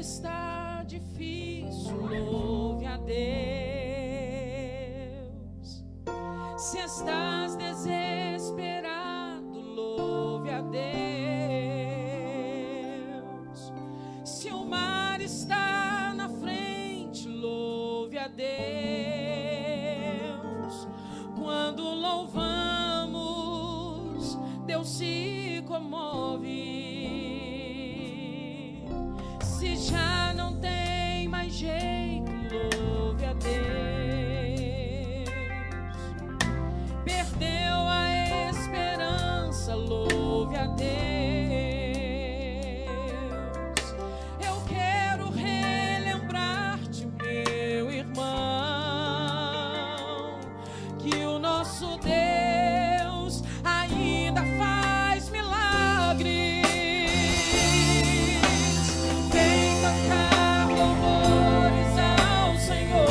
está difícil, louve a Deus. Se estás desesperado, louve a Deus. Se o mar está na frente, louve a Deus. Quando louvamos, Deus se comove. Se já não tem mais jeito, louve a Deus. Perdeu a esperança, louve a Deus. Eu quero relembrar-te, meu irmão, que o nosso Deus ainda faz milagres. Vem cantar louvores ao Senhor.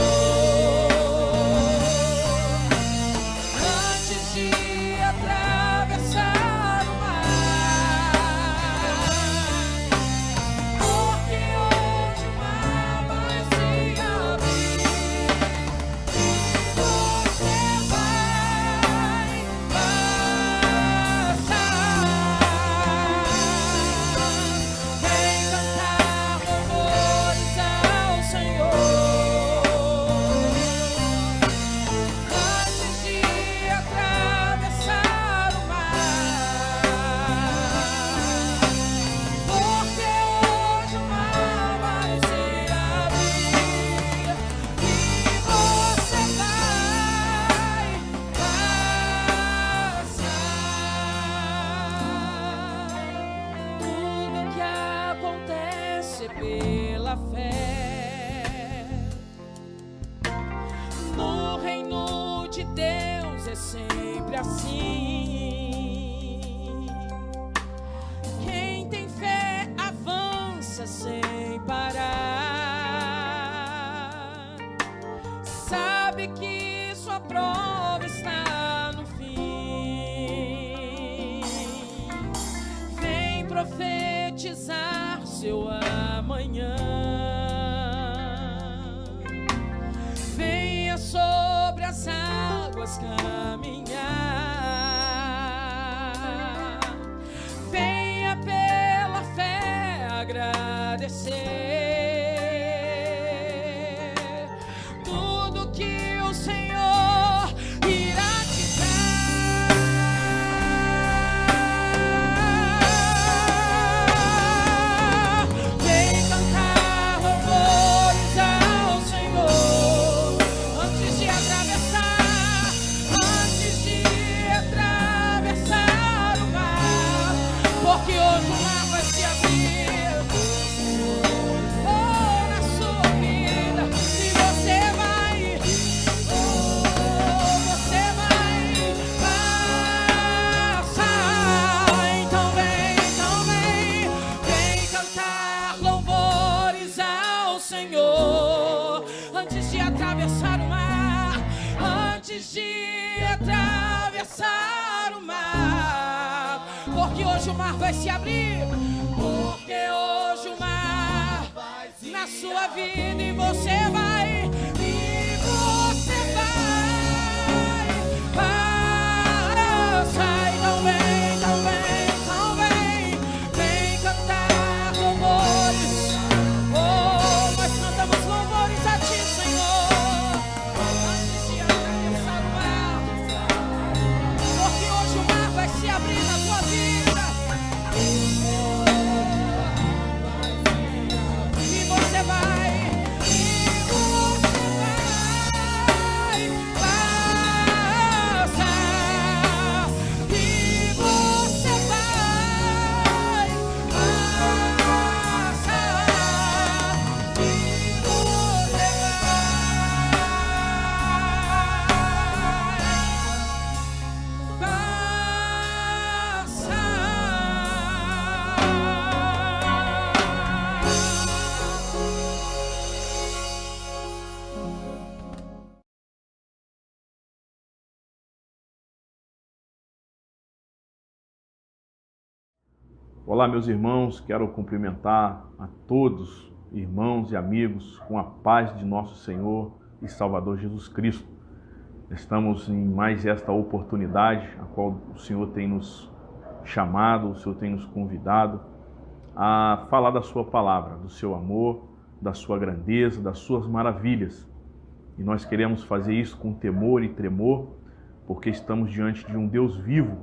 Antes de atravessar o mar, porque hoje o mar vai se abrir e você vai passar. Vem cantar louvores ao Senhor. Antes de atravessar o mar, porque hoje o mar vai se abrir e você vai passar. Tudo que acontece pela fé no reino de Deus é sempre assim. Quem tem fé avança sem parar. Sabe que sua prova está no fim. Vem profetizar seu amanhã. Venha sobre as águas caminhar. Venha pela fé agradecer tudo que o Senhor irá te dar. Vem cantar louvores ao Senhor. Antes de atravessar o mar, porque hoje o mar vai se abrir, na sua vida, e você vai passar. Então vem cantar louvores ao Senhor. Antes de atravessar o mar, porque hoje o mar vai se abrir, porque hoje o mar na sua vida, e você vai passar. Então vem cantar louvores. Oh, nós cantamos louvores a ti, Senhor. Antes de atravessar o mar, porque hoje o mar vai se abrir na tua vida, e você vai passar, e você vai passar, e você Olá, meus irmãos, quero cumprimentar a todos irmãos e amigos, com a paz de nosso Senhor e Salvador Jesus Cristo. Estamos em mais esta oportunidade, a qual o Senhor tem nos chamado, o Senhor tem nos convidado a falar da sua palavra, do seu amor, da sua grandeza, das suas maravilhas. E nós queremos fazer isso com temor e tremor, porque estamos diante de um Deus vivo,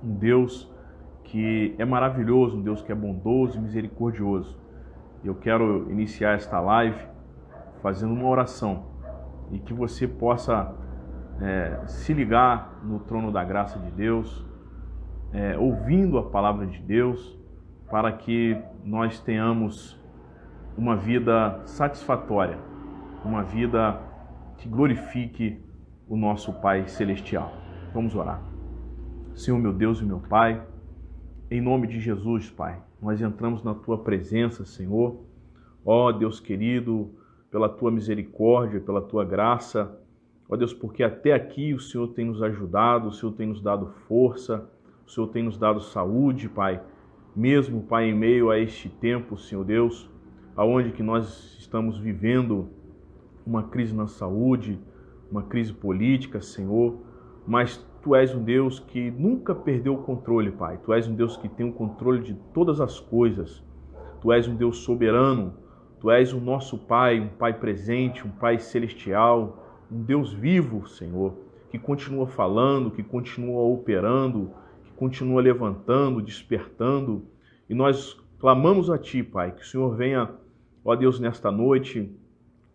um Deus que é maravilhoso, um Deus que é bondoso e misericordioso. Eu quero iniciar esta live fazendo uma oração e que você possa se ligar no trono da graça de Deus, ouvindo a palavra de Deus, para que nós tenhamos uma vida satisfatória, uma vida que glorifique o nosso Pai Celestial. Vamos orar. Senhor, meu Deus e meu Pai, em nome de Jesus, Pai, nós entramos na Tua presença, Senhor. Ó Deus querido, pela Tua misericórdia, pela Tua graça, ó Deus, porque até aqui o Senhor tem nos ajudado, o Senhor tem nos dado força, o Senhor tem nos dado saúde, Pai. Mesmo, Pai, em meio a este tempo, Senhor Deus, aonde que nós estamos vivendo uma crise na saúde, uma crise política, Senhor, mas Tu és um Deus que nunca perdeu o controle, Pai. Tu és um Deus que tem o controle de todas as coisas. Tu és um Deus soberano. Tu és o nosso Pai, um Pai presente, um Pai celestial, um Deus vivo, Senhor, que continua falando, que continua operando, que continua levantando, despertando. E nós clamamos a Ti, Pai, que o Senhor venha, ó Deus, nesta noite,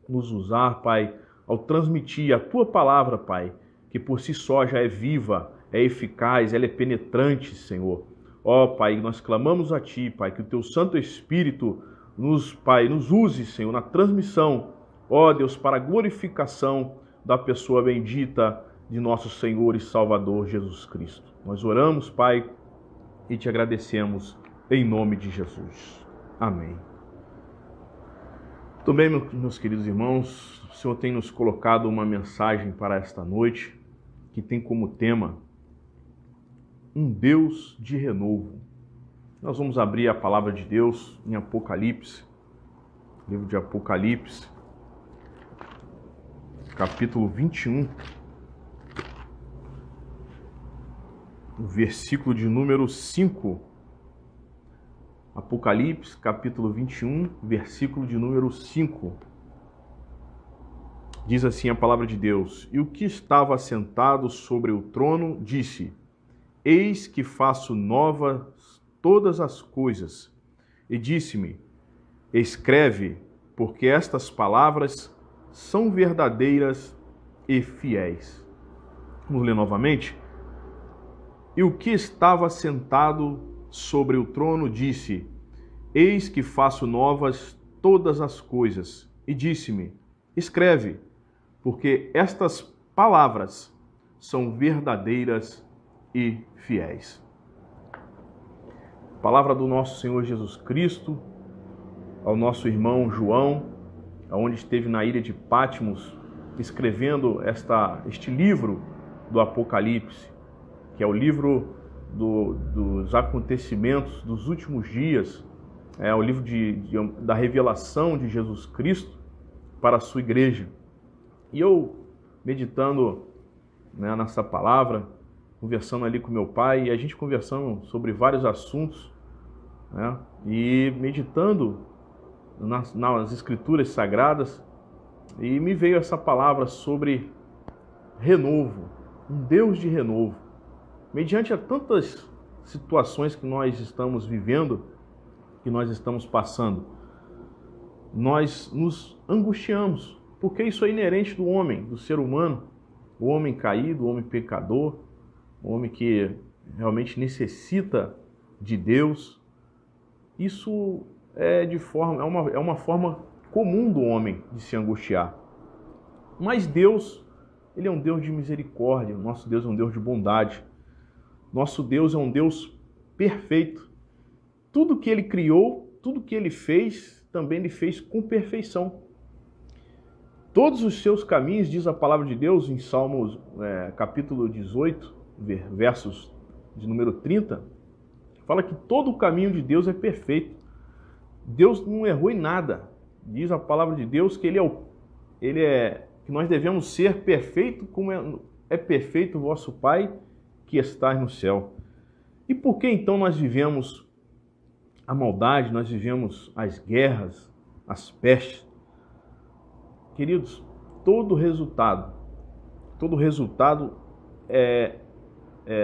nos usar, Pai, ao transmitir a Tua palavra, Pai, que por si só já é viva, é eficaz, ela é penetrante, Senhor. Ó, Pai, nós clamamos a Ti, Pai, que o Teu Santo Espírito nos use, Senhor, na transmissão, ó Deus, para a glorificação da pessoa bendita de nosso Senhor e Salvador Jesus Cristo. Nós oramos, Pai, e Te agradecemos em nome de Jesus. Amém. Também, meus queridos irmãos, o Senhor tem nos colocado uma mensagem para esta noite que tem como tema um Deus de renovo. Nós vamos abrir a palavra de Deus em Apocalipse, livro de Apocalipse, capítulo 21, o versículo de número 5. Apocalipse, capítulo 21, versículo de número 5. Diz assim a palavra de Deus: E o que estava assentado sobre o trono disse: Eis que faço novas todas as coisas. E disse-me: Escreve, porque estas palavras são verdadeiras e fiéis. Vamos ler novamente. E o que estava assentado sobre o trono disse: Eis que faço novas todas as coisas. E disse-me: Escreve, porque estas palavras são verdadeiras e fiéis. Palavra do nosso Senhor Jesus Cristo ao nosso irmão João, onde esteve na ilha de Patmos, escrevendo este livro do Apocalipse, que é o livro dos acontecimentos dos últimos dias, é o livro da revelação de Jesus Cristo para a sua igreja. E eu, meditando nessa palavra, conversando ali com meu pai, e a gente conversando sobre vários assuntos, e meditando nas escrituras sagradas, e me veio essa palavra sobre renovo, um Deus de renovo. Mediante a tantas situações que nós estamos vivendo, que nós estamos passando, nós nos angustiamos, porque isso é inerente do homem, do ser humano, o homem caído, o homem pecador, o homem que realmente necessita de Deus. Isso é uma forma comum do homem de se angustiar. Mas Deus, Ele é um Deus de misericórdia, nosso Deus é um Deus de bondade. Nosso Deus é um Deus perfeito. Tudo que Ele criou, tudo que Ele fez, também Ele fez com perfeição. Todos os seus caminhos, diz a palavra de Deus em Salmos capítulo 18, versos de número 30, fala que todo o caminho de Deus é perfeito. Deus não errou em nada. Diz a palavra de Deus que que nós devemos ser perfeito como é perfeito o vosso Pai que está no céu. E por que então nós vivemos a maldade, nós vivemos as guerras, as pestes? Queridos, todo resultado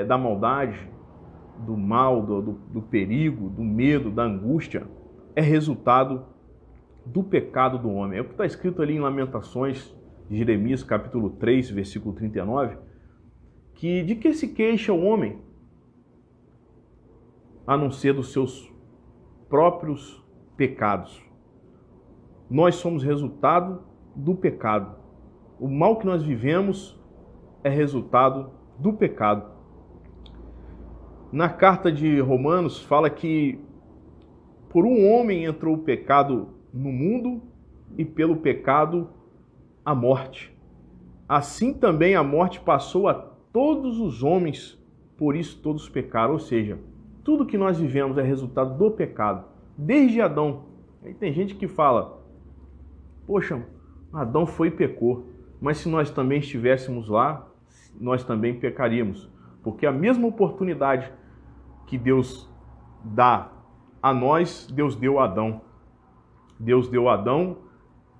da maldade, do mal, do perigo, do medo, da angústia, é resultado do pecado do homem. É o que está escrito ali em Lamentações de Jeremias, capítulo 3, versículo 39, que de que se queixa o homem, a não ser dos seus próprios pecados. Nós somos resultado do pecado. O mal que nós vivemos é resultado do pecado. Na carta de Romanos fala que por um homem entrou o pecado no mundo e pelo pecado a morte. Assim também a morte passou a todos os homens, por isso todos pecaram. Ou seja, tudo que nós vivemos é resultado do pecado, desde Adão. Aí tem gente que fala, poxa, Adão foi e pecou, mas se nós também estivéssemos lá, nós também pecaríamos, porque a mesma oportunidade que Deus dá a nós, Deus deu a Adão. Deus deu a Adão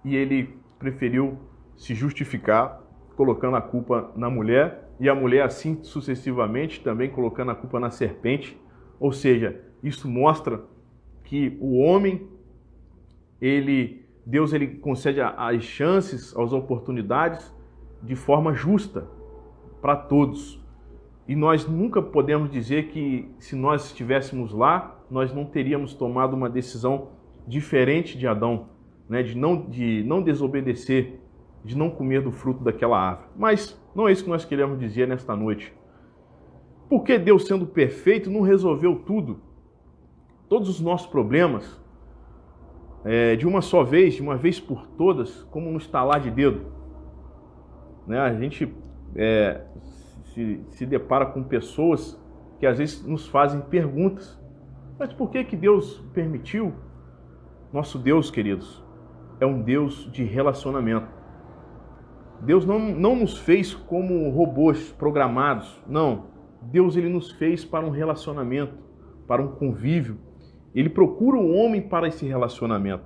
e ele preferiu se justificar colocando a culpa na mulher, e a mulher assim sucessivamente também colocando a culpa na serpente. Ou seja, isso mostra que o homem, Deus concede as chances, as oportunidades de forma justa para todos. E nós nunca podemos dizer que se nós estivéssemos lá, nós não teríamos tomado uma decisão diferente de Adão, né? de não desobedecer, de não comer do fruto daquela árvore. Mas não é isso que nós queremos dizer nesta noite. Porque Deus, sendo perfeito, não resolveu tudo, todos os nossos problemas, de uma só vez, de uma vez por todas, como no estalar de dedo. Né? A gente se depara com pessoas que às vezes nos fazem perguntas. Mas por que Deus permitiu? Nosso Deus, queridos, é um Deus de relacionamento. Deus não nos fez como robôs programados, não. Deus nos fez para um relacionamento, para um convívio. Ele procura o homem para esse relacionamento.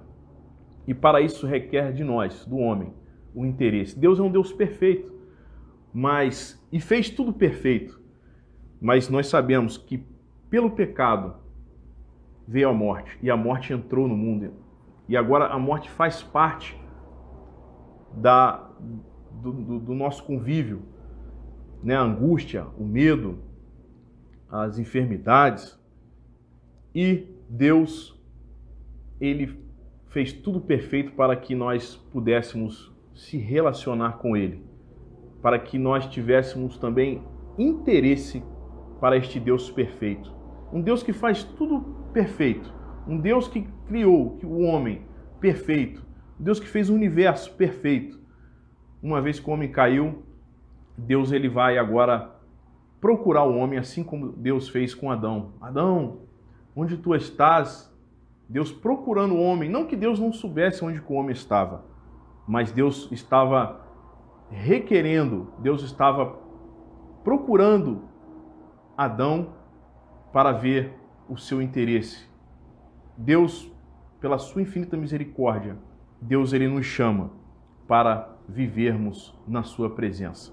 E para isso requer de nós, do homem, o interesse. Deus é um Deus perfeito, e fez tudo perfeito. Mas nós sabemos que pelo pecado veio a morte, e a morte entrou no mundo. E agora a morte faz parte do nosso convívio, né? A angústia, o medo, as enfermidades. E Deus, Ele fez tudo perfeito para que nós pudéssemos se relacionar com Ele, para que nós tivéssemos também interesse para este Deus perfeito. Um Deus que faz tudo perfeito, um Deus que criou o homem perfeito, um Deus que fez o universo perfeito. Uma vez que o homem caiu, Deus ele vai agora procurar o homem, assim como Deus fez com Adão. Adão, onde tu estás? Deus procurando o homem. Não que Deus não soubesse onde o homem estava, mas Deus estava requerendo, Deus estava procurando Adão para ver o seu interesse. Deus, pela sua infinita misericórdia, Deus ele nos chama para vivermos na sua presença.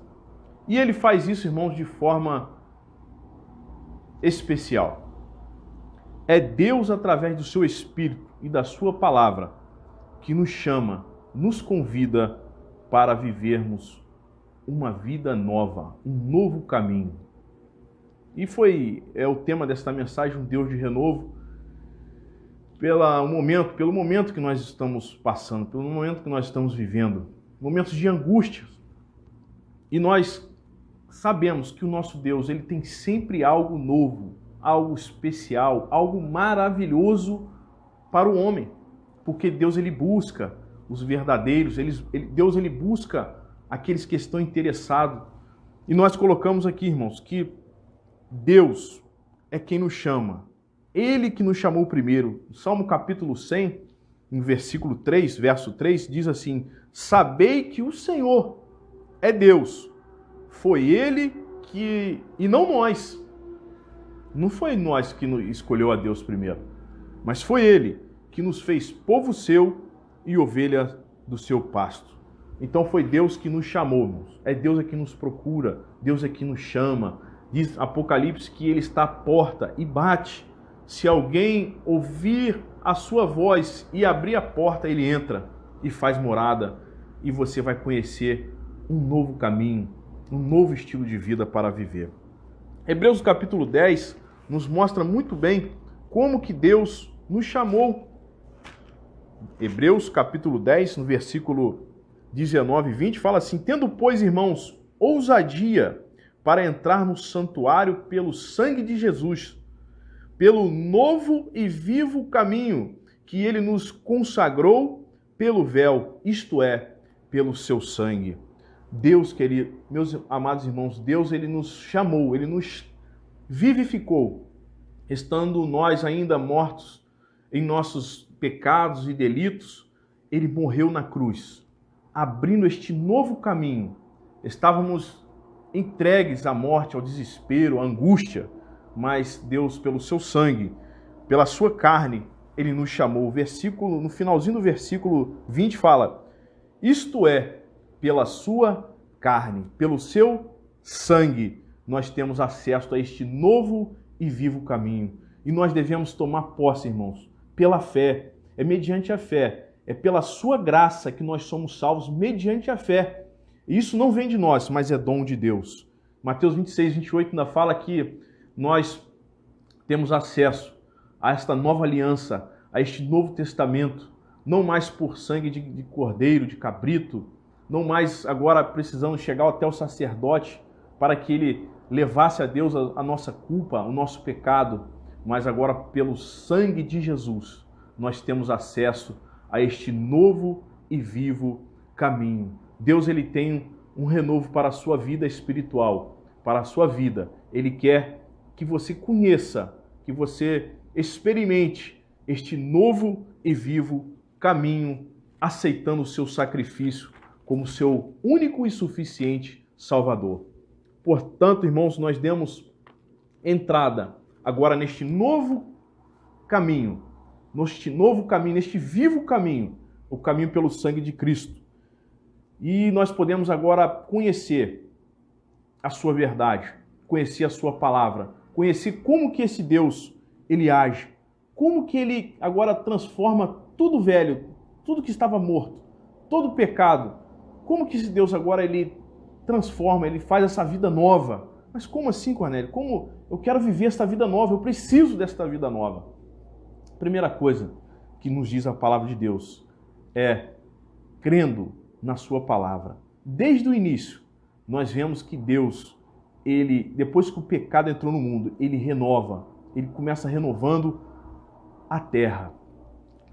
E ele faz isso, irmãos, de forma especial. É Deus, através do seu Espírito e da sua palavra, que nos chama, nos convida para vivermos uma vida nova, um novo caminho. E é o tema desta mensagem, um Deus de renovo, pelo momento que nós estamos passando, pelo momento que nós estamos vivendo, momentos de angústia. E nós sabemos que o nosso Deus, ele tem sempre algo novo, algo especial, algo maravilhoso para o homem, porque Deus ele busca os verdadeiros, Deus ele busca aqueles que estão interessados. E nós colocamos aqui, irmãos, que Deus é quem nos chama, Ele que nos chamou primeiro. Salmo capítulo 100, em versículo 3, verso 3, diz assim: sabei que o Senhor é Deus. Foi Ele que... E não nós. Não foi nós que escolheu a Deus primeiro. Mas foi Ele que nos fez povo seu e ovelha do seu pasto. Então foi Deus que nos chamou, irmãos. É Deus que nos procura. Deus é que nos chama. Diz Apocalipse que Ele está à porta e bate. Se alguém ouvir a sua voz e abrir a porta, Ele entra e faz morada. E você vai conhecer um novo caminho, um novo estilo de vida para viver. Hebreus capítulo 10 nos mostra muito bem como que Deus nos chamou. Hebreus capítulo 10, no versículo 19 e 20, fala assim: tendo, pois, irmãos, ousadia para entrar no santuário pelo sangue de Jesus, pelo novo e vivo caminho que Ele nos consagrou pelo véu, isto é, pelo seu sangue. Deus, querido, meus amados irmãos, Deus, Ele nos chamou, Ele nos vivificou, estando nós ainda mortos em nossos pecados e delitos. Ele morreu na cruz, abrindo este novo caminho. Estávamos entregues à morte, ao desespero, à angústia, mas Deus, pelo seu sangue, pela sua carne, Ele nos chamou. No finalzinho do versículo 20 fala: isto é, pela sua carne, pelo seu sangue, nós temos acesso a este novo e vivo caminho. E nós devemos tomar posse, irmãos, pela fé. É mediante a fé. É pela sua graça que nós somos salvos, mediante a fé. E isso não vem de nós, mas é dom de Deus. Mateus 26, 28 ainda fala que nós temos acesso a esta nova aliança, a este novo testamento, não mais por sangue de cordeiro, de cabrito, não mais agora precisando chegar até o sacerdote para que ele levasse a Deus a nossa culpa, o nosso pecado, mas agora pelo sangue de Jesus nós temos acesso a este novo e vivo caminho. Deus, Ele tem um renovo para a sua vida espiritual, para a sua vida. Ele quer que você conheça, que você experimente este novo e vivo caminho, aceitando o seu sacrifício como seu único e suficiente Salvador. Portanto, irmãos, nós demos entrada agora neste novo caminho, neste vivo caminho, o caminho pelo sangue de Cristo. E nós podemos agora conhecer a sua verdade, conhecer a sua palavra, conhecer como que esse Deus, Ele age, como que Ele agora transforma tudo velho, tudo que estava morto, todo pecado, como que esse Deus agora Ele transforma, Ele faz essa vida nova. Mas como assim, Cornélio? Como eu quero viver esta vida nova? Eu preciso desta vida nova. Primeira coisa que nos diz a palavra de Deus é crendo na sua palavra. Desde o início, nós vemos que Deus, Ele, depois que o pecado entrou no mundo, Ele renova, Ele começa renovando a terra.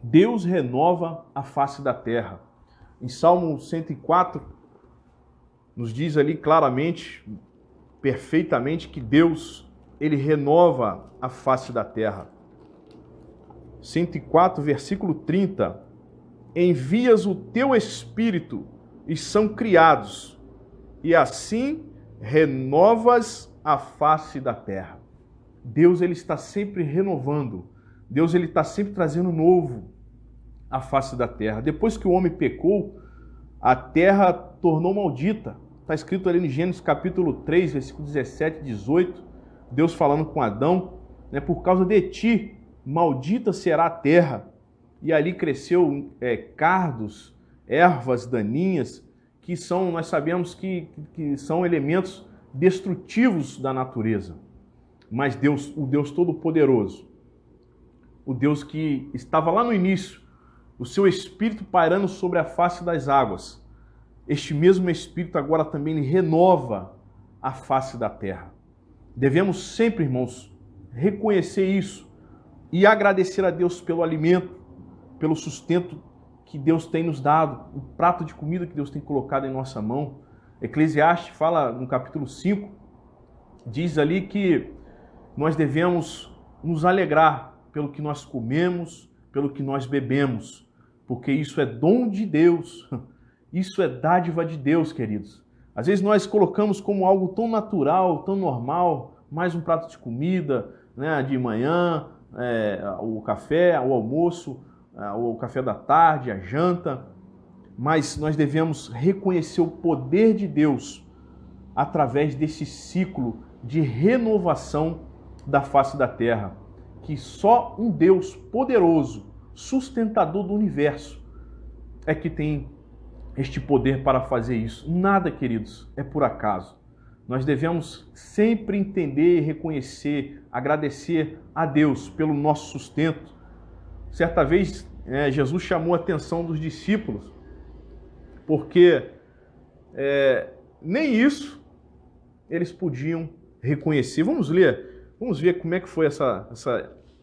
Deus renova a face da terra. Em Salmo 104, nos diz ali claramente, perfeitamente, que Deus, Ele renova a face da terra. 104, versículo 30. Envias o teu Espírito e são criados, e assim renovas a face da terra. Deus, Ele está sempre renovando. Deus, Ele está sempre trazendo novo à face da terra. Depois que o homem pecou, a terra tornou maldita. Está escrito ali em Gênesis capítulo 3, versículo 17 e 18, Deus falando com Adão, né, por causa de ti, maldita será a terra. E ali cresceu cardos, ervas daninhas, que são, nós sabemos que são elementos destrutivos da natureza. Mas Deus, o Deus Todo-Poderoso, o Deus que estava lá no início, o seu Espírito pairando sobre a face das águas, este mesmo Espírito agora também renova a face da terra. Devemos sempre, irmãos, reconhecer isso e agradecer a Deus pelo alimento, pelo sustento que Deus tem nos dado, o prato de comida que Deus tem colocado em nossa mão. Eclesiastes fala no capítulo 5, diz ali que nós devemos nos alegrar pelo que nós comemos, pelo que nós bebemos, porque isso é dom de Deus, isso é dádiva de Deus, queridos. Às vezes nós colocamos como algo tão natural, tão normal, mais um prato de comida, né, de manhã, o café, o almoço, o café da tarde, a janta, mas nós devemos reconhecer o poder de Deus através desse ciclo de renovação da face da terra, que só um Deus poderoso, sustentador do universo, é que tem este poder para fazer isso. Nada, queridos, é por acaso. Nós devemos sempre entender, reconhecer, agradecer a Deus pelo nosso sustento. Certa vez, Jesus chamou a atenção dos discípulos, porque nem isso eles podiam reconhecer. Vamos ver como é que foi essa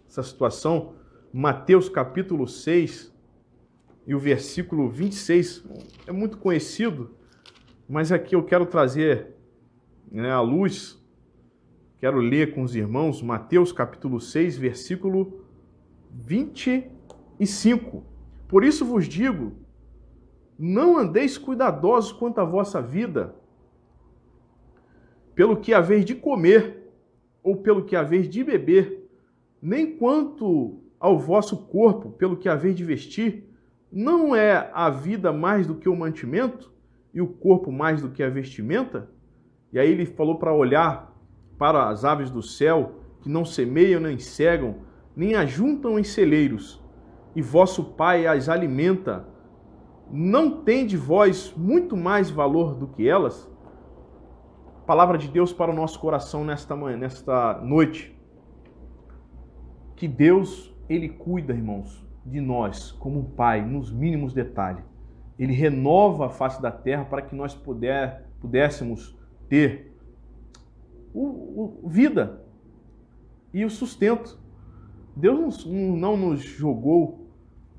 situação. Mateus capítulo 6 e o versículo 26, é muito conhecido, mas aqui eu quero trazer à luz, quero ler com os irmãos, Mateus capítulo 6, versículo 25. Por isso vos digo, não andeis cuidadosos quanto à vossa vida, pelo que haveis de comer, ou pelo que haveis de beber, nem quanto ao vosso corpo, pelo que haveis de vestir. Não é a vida mais do que o mantimento, e o corpo mais do que a vestimenta? E aí ele falou para olhar para as aves do céu, que não semeiam, nem cegam, nem ajuntam em celeiros, e vosso Pai as alimenta. Não tende vós muito mais valor do que elas? Palavra de Deus para o nosso coração nesta noite. Que Deus, Ele cuida, irmãos, de nós como um Pai, nos mínimos detalhes. Ele renova a face da terra para que nós pudéssemos ter vida e o sustento. Deus não nos jogou,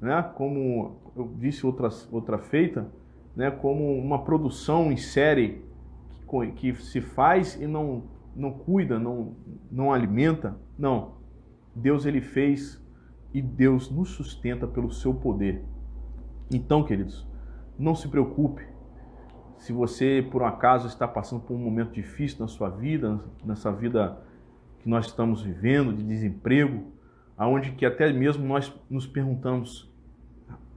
né, como eu disse outra feita, né, como uma produção em série que se faz e não cuida, não alimenta. Não. Deus ele fez e Deus nos sustenta pelo seu poder. Então, queridos, não se preocupe se você por um acaso está passando por um momento difícil na sua vida, nessa vida que nós estamos vivendo, de desemprego, aonde que até mesmo nós nos perguntamos,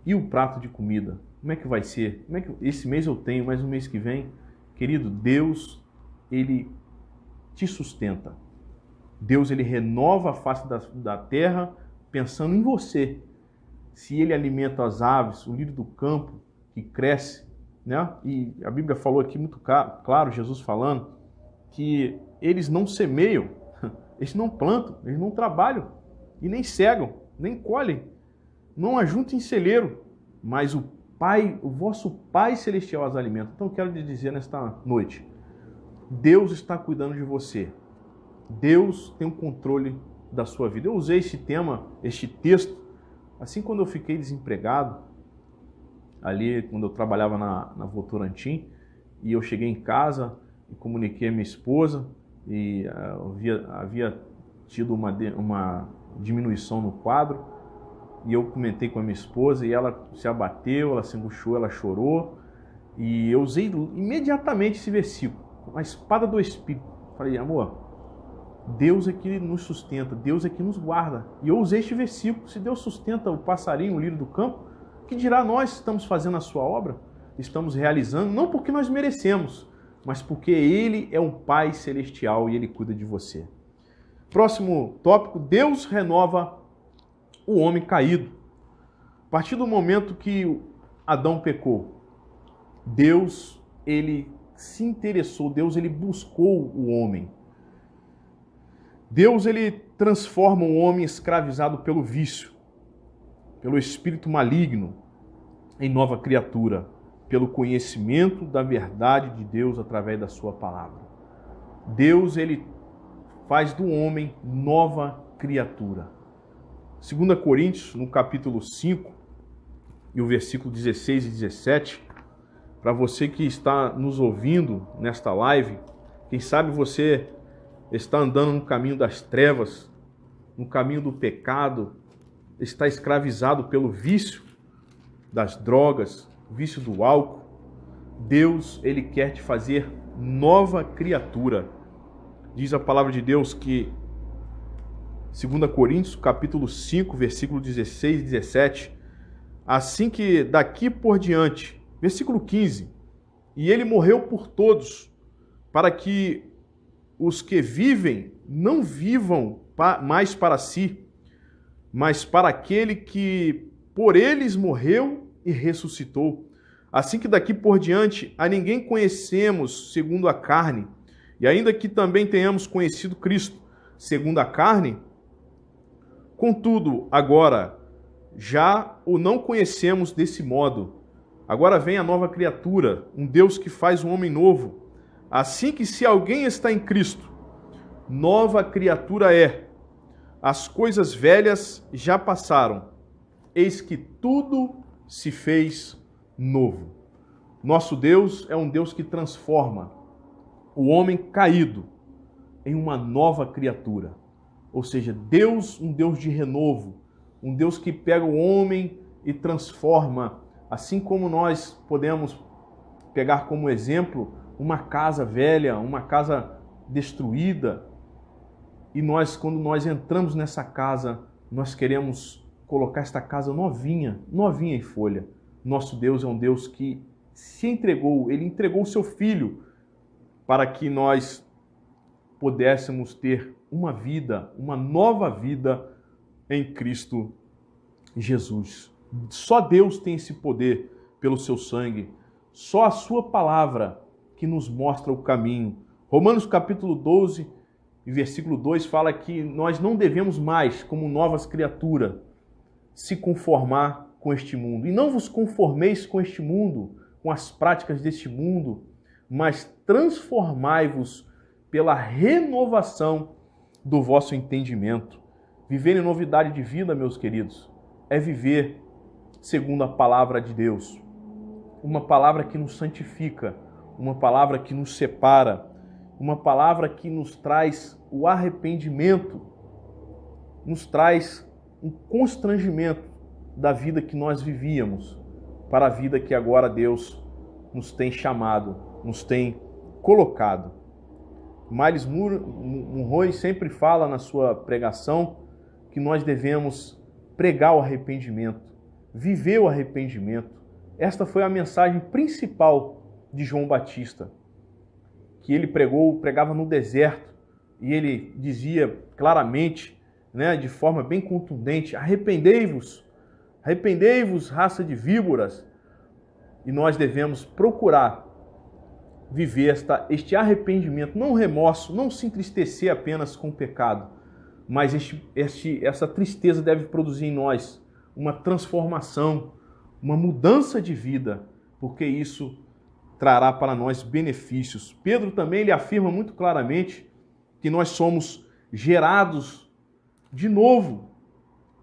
e o prato de comida? Como é que vai ser? Como é que esse mês eu tenho, mas no mês que vem? Querido, Deus, Ele te sustenta. Deus, Ele renova a face da terra pensando em você. Se Ele alimenta as aves, o lírio do campo que cresce, né? E a Bíblia falou aqui muito claro, Jesus falando, que eles não semeiam, eles não plantam, eles não trabalham, e nem cegam, nem colhem, não ajuntam em celeiro, mas o vosso Pai Celestial as alimenta. Então eu quero lhe dizer nesta noite, Deus está cuidando de você. Deus tem o controle da sua vida. Eu usei este texto, assim quando eu fiquei desempregado, ali quando eu trabalhava na Votorantim, e eu cheguei em casa e comuniquei a minha esposa, e havia tido uma diminuição no quadro, e eu comentei com a minha esposa, e ela se abateu, ela se angustiou, ela chorou, e eu usei imediatamente esse versículo, a espada do Espírito. Falei, amor, Deus é que nos sustenta, Deus é que nos guarda. E eu usei este versículo, se Deus sustenta o passarinho, o lírio do campo, que dirá nós estamos fazendo a sua obra? Estamos realizando, não porque nós merecemos, mas porque Ele é um Pai Celestial e Ele cuida de você. Próximo tópico, Deus renova o homem caído. A partir do momento que Adão pecou, Deus, Ele se interessou, Deus, Ele buscou o homem. Deus, Ele transforma o homem escravizado pelo vício, pelo espírito maligno, em nova criatura, pelo conhecimento da verdade de Deus através da sua palavra. Deus, Ele faz do homem nova criatura. 2 Coríntios, no capítulo 5, e o versículo 16 e 17, para você que está nos ouvindo nesta live, quem sabe você está andando no caminho das trevas, no caminho do pecado, está escravizado pelo vício das drogas, vício do álcool, Deus, Ele quer te fazer nova criatura. Diz a palavra de Deus que 2 Coríntios, capítulo 5, versículo 16 e 17, assim que daqui por diante, versículo 15, e Ele morreu por todos, para que os que vivem não vivam mais para si, mas para aquele que por eles morreu e ressuscitou. Assim que daqui por diante a ninguém conhecemos segundo a carne, e ainda que também tenhamos conhecido Cristo segundo a carne, contudo, agora já o não conhecemos desse modo. Agora vem a nova criatura, um Deus que faz um homem novo. Assim que se alguém está em Cristo, nova criatura é. As coisas velhas já passaram, eis que tudo se fez novo. Nosso Deus é um Deus que transforma o homem caído em uma nova criatura. Ou seja, Deus, um Deus de renovo, um Deus que pega o homem e transforma, assim como nós podemos pegar como exemplo uma casa velha, uma casa destruída, e nós, quando nós entramos nessa casa, nós queremos colocar esta casa novinha, novinha em folha. Nosso Deus é um Deus que se entregou, Ele entregou o seu Filho para que nós pudéssemos ter uma vida, uma nova vida em Cristo Jesus. Só Deus tem esse poder pelo seu sangue. Só a sua palavra que nos mostra o caminho. Romanos capítulo 12 e versículo 2 fala que nós não devemos mais, como novas criaturas, se conformar com este mundo. E não vos conformeis com este mundo, com as práticas deste mundo, mas transformai-vos pela renovação do vosso entendimento. Viver em novidade de vida, meus queridos, é viver segundo a palavra de Deus. Uma palavra que nos santifica, uma palavra que nos separa, uma palavra que nos traz o arrependimento, nos traz um constrangimento da vida que nós vivíamos para a vida que agora Deus nos tem chamado, nos tem colocado. Miles Monroe sempre fala na sua pregação que nós devemos pregar o arrependimento, viver o arrependimento. Esta foi a mensagem principal de João Batista, que ele pregava no deserto, e ele dizia claramente, de forma bem contundente: arrependei-vos, arrependei-vos, raça de víboras. E nós devemos procurar viver este arrependimento, não remorso, não se entristecer apenas com o pecado, mas essa tristeza deve produzir em nós uma transformação, uma mudança de vida, porque isso trará para nós benefícios. Pedro também ele afirma muito claramente que nós somos gerados de novo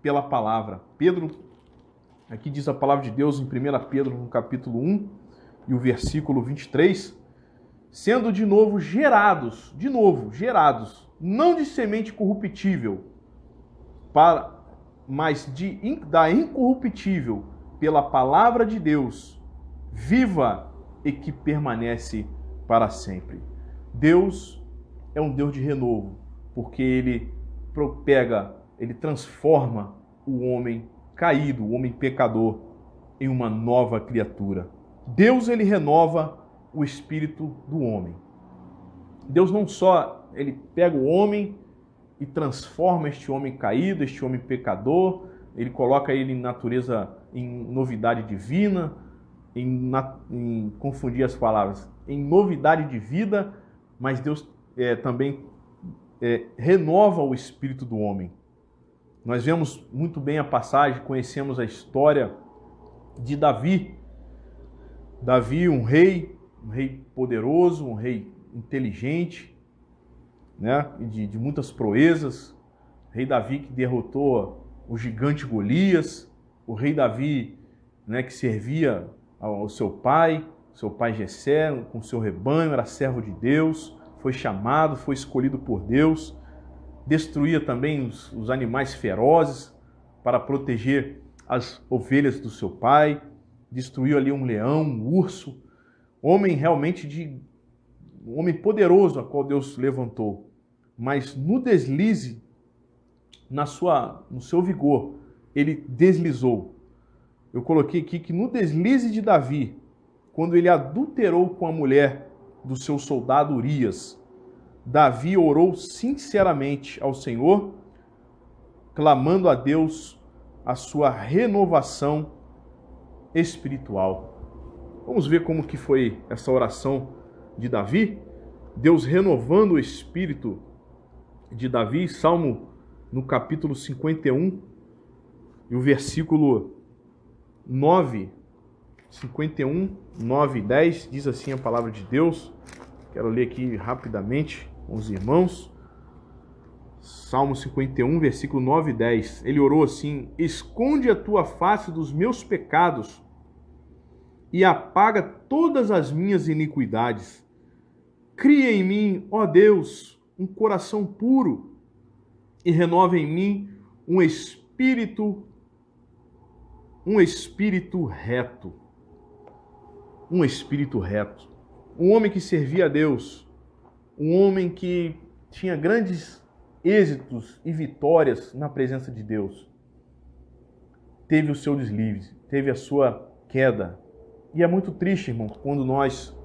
pela palavra. Pedro, aqui diz a palavra de Deus em 1 Pedro, no capítulo 1 e o versículo 23, sendo de novo gerados, não de semente corruptível, mas da incorruptível, pela palavra de Deus, viva e que permanece para sempre. Deus é um Deus de renovo, porque Ele transforma o homem caído, o homem pecador, em uma nova criatura. Deus, Ele renova o espírito do homem. Deus não só, Ele pega o homem e transforma este homem caído, este homem pecador, Ele coloca ele em natureza, em novidade divina, em confundir as palavras, em novidade de vida, mas Deus também renova o espírito do homem. Nós vemos muito bem a passagem, conhecemos a história de Davi. Davi, um rei poderoso, um rei inteligente, de muitas proezas. O rei Davi que derrotou o gigante Golias. O rei Davi, que servia ao seu pai Jessé, com seu rebanho, era servo de Deus, foi chamado, foi escolhido por Deus. destruía também os animais ferozes para proteger as ovelhas do seu pai, destruiu ali um leão, um urso, homem realmente um homem poderoso a qual Deus levantou. Mas no deslize, no seu vigor, ele deslizou. Eu coloquei aqui que no deslize de Davi, quando ele adulterou com a mulher do seu soldado Urias, Davi orou sinceramente ao Senhor, clamando a Deus a sua renovação espiritual. Vamos ver como que foi essa oração de Davi? Deus renovando o espírito de Davi, Salmo no capítulo 51, e o versículo 9, 51, 9 e 10, diz assim a palavra de Deus. Quero ler aqui rapidamente com os irmãos. Salmo 51, versículo 9 e 10. Ele orou assim: esconde a tua face dos meus pecados e apaga todas as minhas iniquidades. Cria em mim, ó Deus, um coração puro e renova em mim um espírito reto. Um espírito reto. Um homem que servia a Deus, um homem que tinha grandes êxitos e vitórias na presença de Deus, teve o seu deslize, teve a sua queda. E é muito triste, irmão, quando nós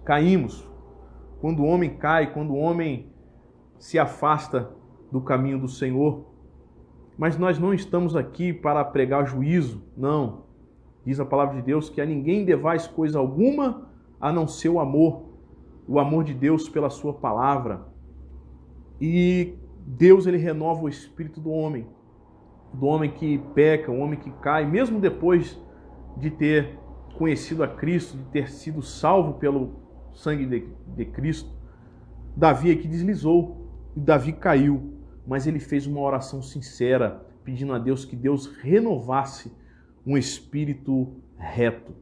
caímos, quando o homem cai, quando o homem se afasta do caminho do Senhor. Mas nós não estamos aqui para pregar juízo, não. Diz a palavra de Deus que a ninguém devais coisa alguma a não ser o amor de Deus pela sua palavra. E Deus, ele renova o espírito do homem que peca, o homem que cai, mesmo depois de ter conhecido a Cristo, de ter sido salvo pelo sangue de Cristo. Davi aqui deslizou, e Davi caiu, mas ele fez uma oração sincera, pedindo a Deus que Deus renovasse um espírito reto.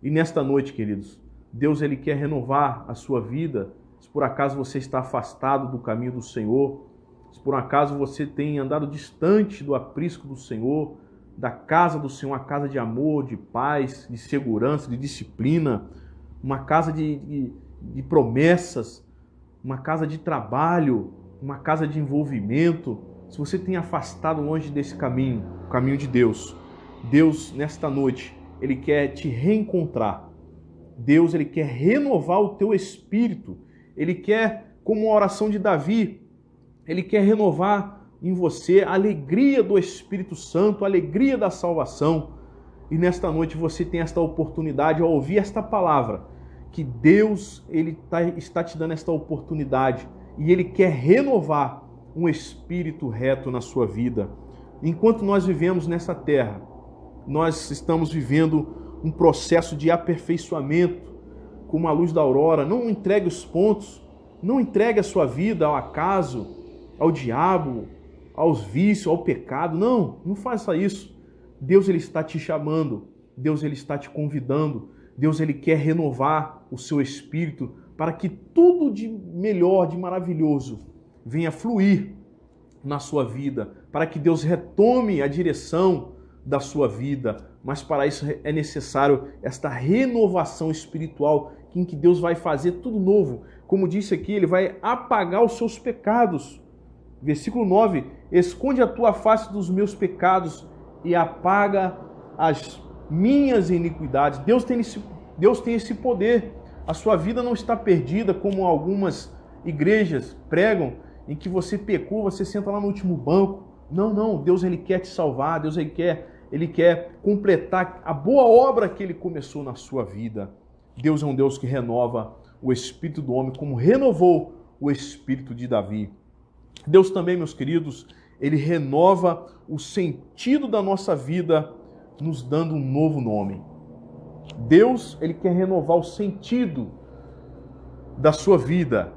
E nesta noite, queridos, Deus, ele quer renovar a sua vida. Se por acaso você está afastado do caminho do Senhor, se por acaso você tem andado distante do aprisco do Senhor, da casa do Senhor, uma casa de amor, de paz, de segurança, de disciplina, uma casa de promessas, uma casa de trabalho, uma casa de envolvimento, se você tem afastado longe desse caminho, o caminho de Deus, Deus, nesta noite, ele quer te reencontrar. Deus, ele quer renovar o teu espírito. Ele quer, como a oração de Davi, ele quer renovar em você a alegria do Espírito Santo, a alegria da salvação. E nesta noite você tem esta oportunidade, ao ouvir esta palavra, que Deus, ele está te dando esta oportunidade e ele quer renovar um espírito reto na sua vida. Enquanto nós vivemos nessa terra, nós estamos vivendo um processo de aperfeiçoamento, como a luz da aurora. Não entregue os pontos, não entregue a sua vida ao acaso, ao diabo, aos vícios, ao pecado. Não faça isso. Deus, ele está te chamando, Deus, ele está te convidando, Deus, ele quer renovar o seu espírito para que tudo de melhor, de maravilhoso venha fluir na sua vida, para que Deus retome a direção da sua vida. Mas para isso é necessário esta renovação espiritual, em que Deus vai fazer tudo novo. Como disse aqui, ele vai apagar os seus pecados. Versículo 9: esconde a tua face dos meus pecados e apaga as minhas iniquidades. Deus tem esse poder. A sua vida não está perdida, como algumas igrejas pregam, em que você pecou, você senta lá no último banco. Não. Deus, ele quer te salvar. Deus, ele quer completar a boa obra que ele começou na sua vida. Deus é um Deus que renova o espírito do homem, como renovou o espírito de Davi. Deus também, meus queridos, ele renova o sentido da nossa vida, nos dando um novo nome. Deus, ele quer renovar o sentido da sua vida,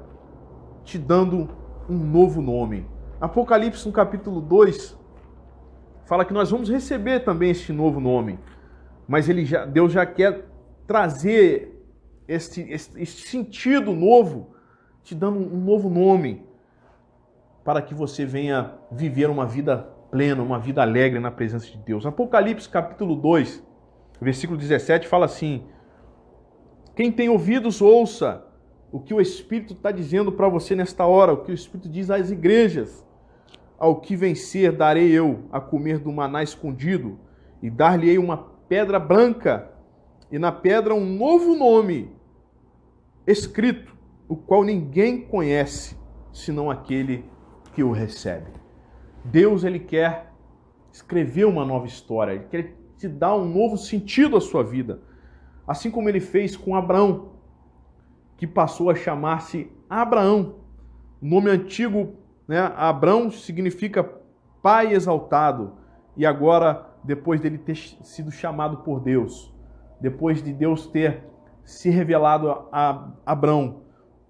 te dando um novo nome. Apocalipse, no capítulo 2, fala que nós vamos receber também este novo nome, mas Deus já quer trazer este sentido novo, te dando um novo nome. para que você venha viver uma vida plena, uma vida alegre na presença de Deus. Apocalipse capítulo 2, versículo 17 fala assim: quem tem ouvidos, ouça o que o Espírito está dizendo para você nesta hora, o que o Espírito diz às igrejas. Ao que vencer, darei eu a comer do maná escondido, e dar-lhe-ei uma pedra branca, e na pedra um novo nome escrito, o qual ninguém conhece, senão aquele que o recebe. Deus, Ele quer escrever uma nova história, Ele quer te dar um novo sentido à sua vida. Assim como Ele fez com Abraão, que passou a chamar-se Abraão. O nome antigo, né, Abrão, significa pai exaltado. E agora, depois dele ter sido chamado por Deus, depois de Deus ter se revelado a Abrão,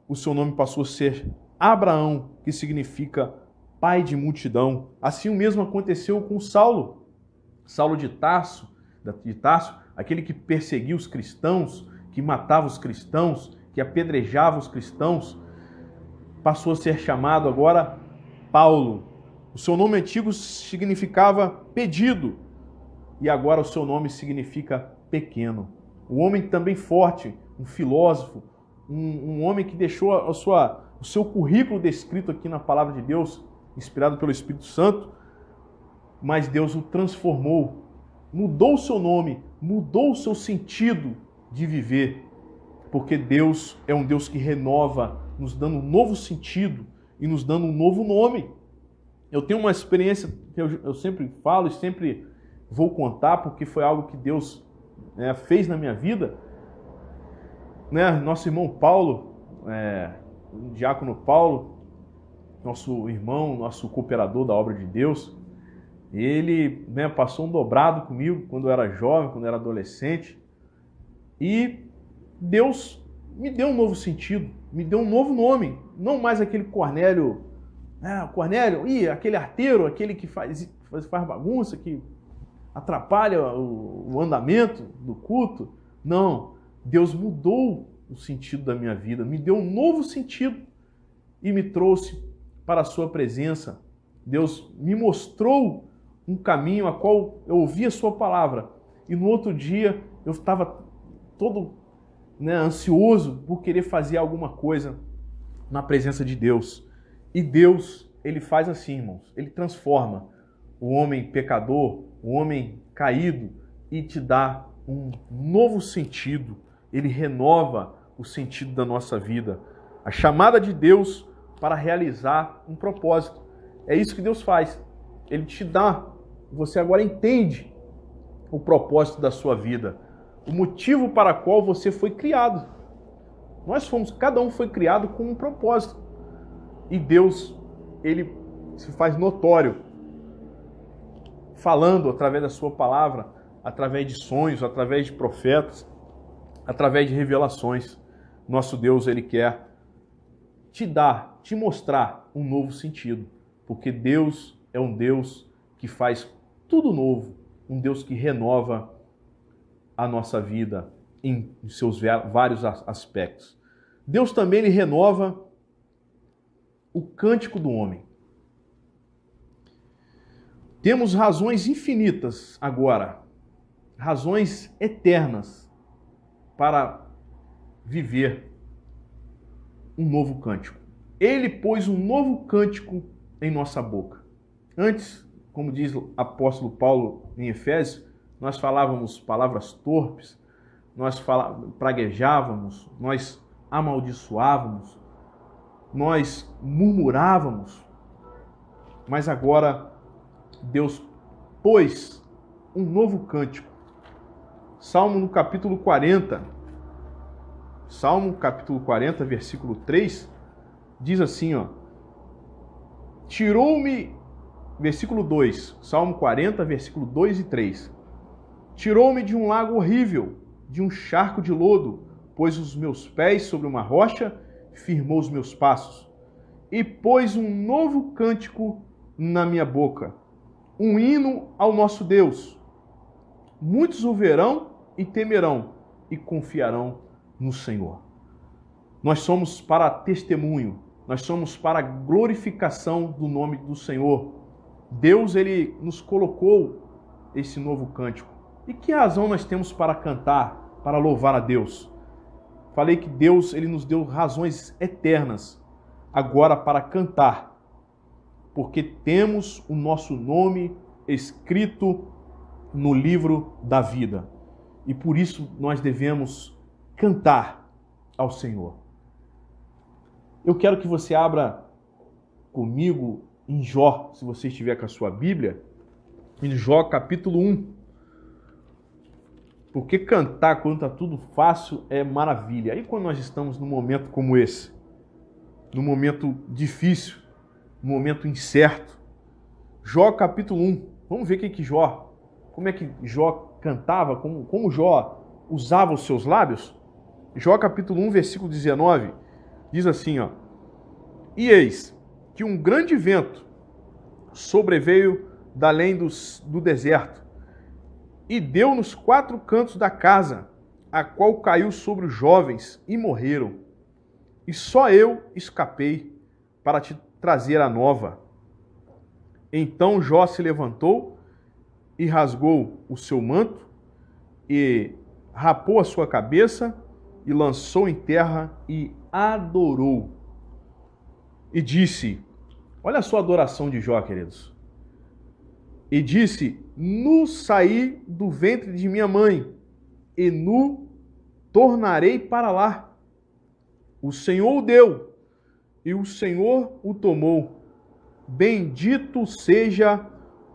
o seu nome passou a ser Abraão, que significa pai de multidão. Assim o mesmo aconteceu com Saulo. Saulo de Tarso, aquele que perseguia os cristãos, que matava os cristãos, que apedrejava os cristãos, passou a ser chamado agora Paulo. O seu nome antigo significava pedido, e agora o seu nome significa pequeno. Um homem também forte, um filósofo, um homem que deixou o seu currículo descrito aqui na palavra de Deus, inspirado pelo Espírito Santo, mas Deus o transformou, mudou o seu nome, mudou o seu sentido de viver, porque Deus é um Deus que renova, nos dando um novo sentido e nos dando um novo nome. Eu tenho uma experiência que eu sempre falo e sempre vou contar, porque foi algo que Deus fez na minha vida. Nosso irmão Paulo, o diácono Paulo, nosso irmão, nosso cooperador da obra de Deus, ele passou um dobrado comigo quando eu era jovem, quando eu era adolescente, e Deus me deu um novo sentido, me deu um novo nome, não mais aquele Cornélio, aquele arteiro, aquele que faz bagunça, que atrapalha o andamento do culto. Não, Deus mudou o sentido da minha vida, me deu um novo sentido e me trouxe para a sua presença. Deus me mostrou um caminho a qual eu ouvi a sua palavra, e no outro dia eu estava todo ansioso por querer fazer alguma coisa na presença de Deus. E Deus, Ele faz assim, irmãos, Ele transforma o homem pecador, o homem caído, e te dá um novo sentido. Ele renova o sentido da nossa vida. A chamada de Deus para realizar um propósito. É isso que Deus faz. Ele te dá, você agora entende o propósito da sua vida, o motivo para o qual você foi criado. Cada um foi criado com um propósito. E Deus, Ele se faz notório, falando através da sua palavra, através de sonhos, através de profetas, através de revelações. Nosso Deus, Ele quer te mostrar um novo sentido, porque Deus é um Deus que faz tudo novo, um Deus que renova a nossa vida em seus vários aspectos. Deus também Ele renova o cântico do homem. Temos razões infinitas agora, razões eternas para viver um novo cântico. Ele pôs um novo cântico em nossa boca. Antes, como diz o apóstolo Paulo em Efésios, nós falávamos palavras torpes, nós praguejávamos, nós amaldiçoávamos, nós murmurávamos, mas agora Deus pôs um novo cântico. Salmo no capítulo 40, versículo 3, diz assim, tirou-me, versículo 2, Salmo 40, versículo 2 e 3, tirou-me de um lago horrível, de um charco de lodo, pôs os meus pés sobre uma rocha, firmou os meus passos, e pôs um novo cântico na minha boca, um hino ao nosso Deus. Muitos o verão e temerão, e confiarão no Senhor. Nós somos para testemunho nós somos para a glorificação do nome do Senhor. Deus, Ele nos colocou esse novo cântico. E que razão nós temos para cantar, para louvar a Deus? Falei que Deus, Ele nos deu razões eternas agora para cantar, porque temos o nosso nome escrito no livro da vida. E por isso nós devemos cantar ao Senhor. Eu quero que você abra comigo em Jó, se você estiver com a sua Bíblia, em Jó capítulo 1. Porque cantar quando está tudo fácil é maravilha. Aí quando nós estamos num momento como esse, num momento difícil, num momento incerto, Jó capítulo 1, vamos ver como é que Jó cantava, como Jó usava os seus lábios. Jó capítulo 1, versículo 19, diz assim, ó: E eis que um grande vento sobreveio da além do deserto, e deu nos 4 cantos da casa, a qual caiu sobre os jovens, e morreram. E só eu escapei para te trazer a nova. Então Jó se levantou e rasgou o seu manto, e rapou a sua cabeça, e lançou em terra, e adorou. E disse, olha só a adoração de Jó, queridos. E disse, nu saí do ventre de minha mãe, e nu tornarei para lá. O Senhor o deu, e o Senhor o tomou. Bendito seja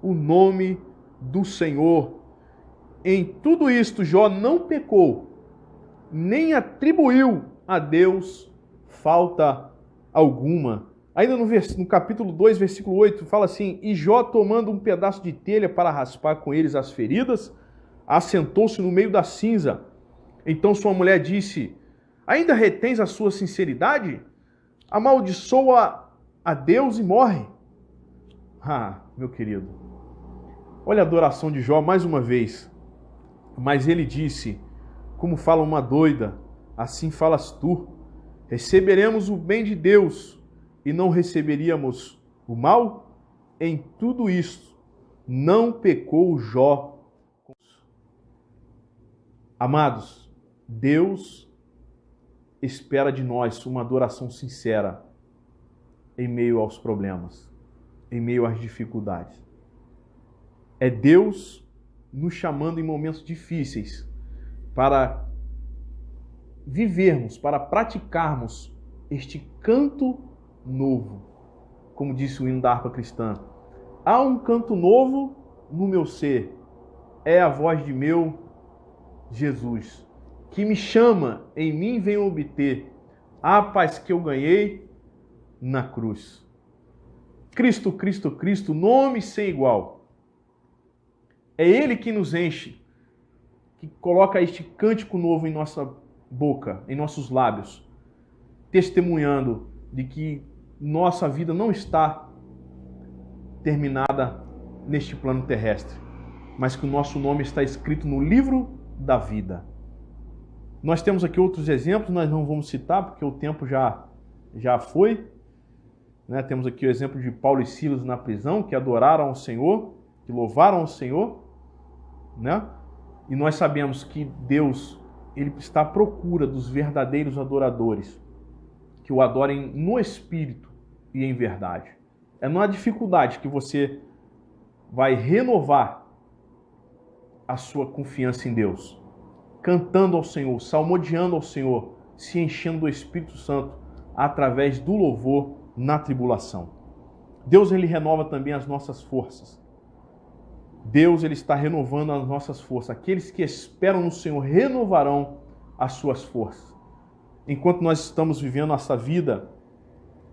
o nome do Senhor. Em tudo isto Jó não pecou, nem atribuiu a Deus falta alguma. Ainda no capítulo 2, versículo 8, fala assim, e Jó, tomando um pedaço de telha para raspar com eles as feridas, assentou-se no meio da cinza. Então sua mulher disse, ainda retens a sua sinceridade? Amaldiçoa a Deus e morre. Ah, meu querido, olha a adoração de Jó mais uma vez. Mas ele disse, como fala uma doida, assim falas tu, receberemos o bem de Deus e não receberíamos o mal? Em tudo isto não pecou Jó. Amados, Deus espera de nós uma adoração sincera em meio aos problemas, em meio às dificuldades. É Deus nos chamando em momentos difíceis para vivermos, para praticarmos este canto novo. Como disse o hino da harpa cristã, há um canto novo no meu ser, é a voz de meu Jesus, que me chama, em mim vem obter a paz que eu ganhei na cruz. Cristo, Cristo, Cristo, nome sem igual. É Ele que nos enche, que coloca este cântico novo em nossa boca, em nossos lábios, testemunhando de que nossa vida não está terminada neste plano terrestre, mas que o nosso nome está escrito no livro da vida. Nós temos aqui outros exemplos, nós não vamos citar porque o tempo já foi. Né? Temos aqui o exemplo de Paulo e Silas na prisão, que adoraram ao Senhor, que louvaram ao Senhor. Né? E nós sabemos que Deus, Ele está à procura dos verdadeiros adoradores, que o adorem no Espírito e em verdade. É na dificuldade que você vai renovar a sua confiança em Deus, cantando ao Senhor, salmodiando ao Senhor, se enchendo do Espírito Santo através do louvor na tribulação. Deus, Ele renova também as nossas forças. Deus, Ele está renovando as nossas forças. Aqueles que esperam no Senhor renovarão as suas forças. Enquanto nós estamos vivendo essa vida,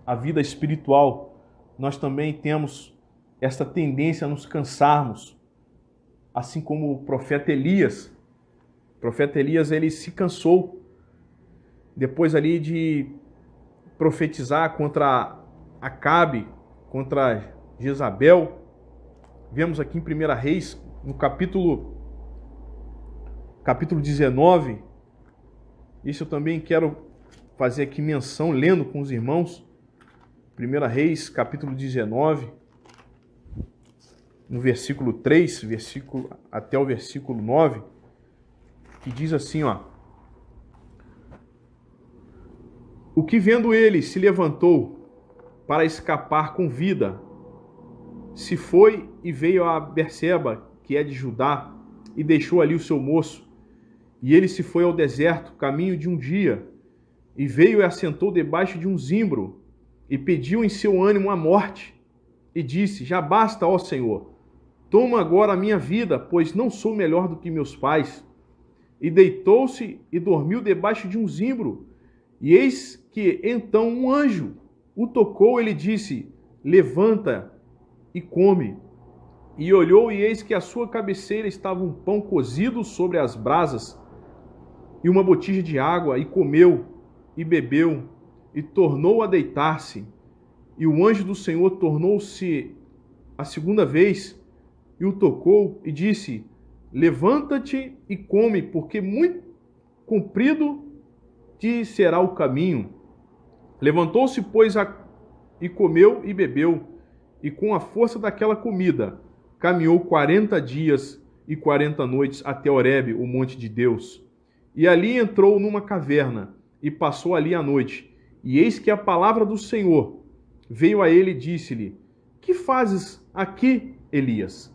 a vida espiritual, nós também temos essa tendência a nos cansarmos, assim como o profeta Elias. O profeta Elias, ele se cansou depois ali de profetizar contra Acabe, contra Jezabel. Vemos aqui em 1 Reis, no capítulo 19, isso eu também quero fazer aqui menção, lendo com os irmãos, 1 Reis, capítulo 19, no versículo 3, até o versículo 9, que diz assim, ó: O que vendo ele se levantou para escapar com vida, se foi e veio a Berseba, que é de Judá, e deixou ali o seu moço. E ele se foi ao deserto, caminho de um dia, e veio e assentou debaixo de um zimbro, e pediu em seu ânimo a morte, e disse: Já basta, ó Senhor, toma agora a minha vida, pois não sou melhor do que meus pais. E deitou-se e dormiu debaixo de um zimbro. E eis que então um anjo o tocou, ele disse: Levanta e come. E olhou, e eis que à sua cabeceira estava um pão cozido sobre as brasas, e uma botija de água, e comeu, e bebeu, e tornou a deitar-se. E o anjo do Senhor tornou-se a segunda vez, e o tocou, e disse: Levanta-te e come, porque muito comprido te será o caminho. Levantou-se, pois, e comeu e bebeu, e com a força daquela comida, caminhou 40 dias e 40 noites até Horebe, o monte de Deus. E ali entrou numa caverna, e passou ali a noite. E eis que a palavra do Senhor veio a ele e disse-lhe: Que fazes aqui, Elias?